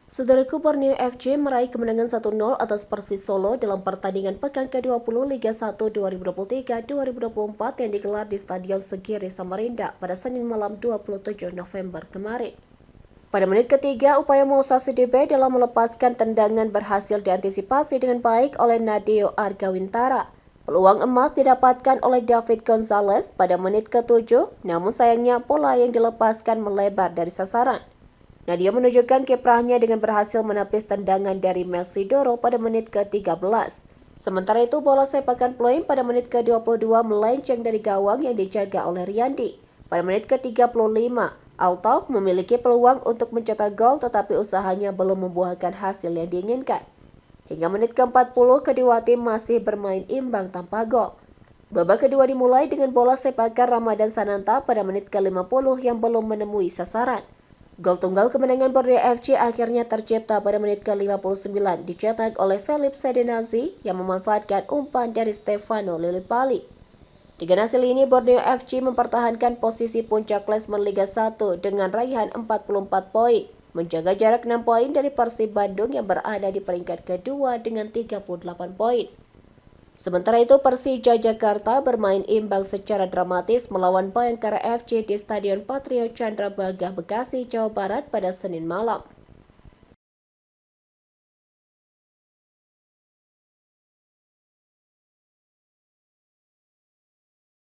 Saudaraku, Borneo FC meraih kemenangan 1-0 atas Persis Solo dalam pertandingan pekan ke-20 Liga 1 2023-2024 yang digelar di Stadion Segiri Samarinda pada Senin malam 27 November kemarin. Pada menit ketiga, upaya Moussa Sidibé dalam melepaskan tendangan berhasil diantisipasi dengan baik oleh Nadeo Argawintara. Peluang emas didapatkan oleh David Gonzalez pada menit ke-7, namun sayangnya bola yang dilepaskan melebar dari sasaran. Nadia menunjukkan kiprahnya dengan berhasil menepis tendangan dari Melsidoro pada menit ke-13. Sementara itu, bola sepakan Ploim pada menit ke-22 melenceng dari gawang yang dijaga oleh Riyandi. Pada menit ke-35, Altaf memiliki peluang untuk mencetak gol tetapi usahanya belum membuahkan hasil yang diinginkan. Hingga menit ke-40, kedua tim masih bermain imbang tanpa gol. Babak kedua dimulai dengan bola sepakan Ramadan Sananta pada menit ke-50 yang belum menemui sasaran. Gol tunggal kemenangan Borneo FC akhirnya tercipta pada menit ke-59 dicetak oleh Philip Sedenazi yang memanfaatkan umpan dari Stefano Lillipali. Dengan hasil ini, Borneo FC mempertahankan posisi puncak klasemen Liga 1 dengan raihan 44 poin, menjaga jarak 6 poin dari Persib Bandung yang berada di peringkat kedua dengan 38 poin. Sementara itu, Persija Jakarta bermain imbang secara dramatis melawan Bayangkara FC di Stadion Patriot Candrabaga, Bekasi, Jawa Barat pada Senin malam.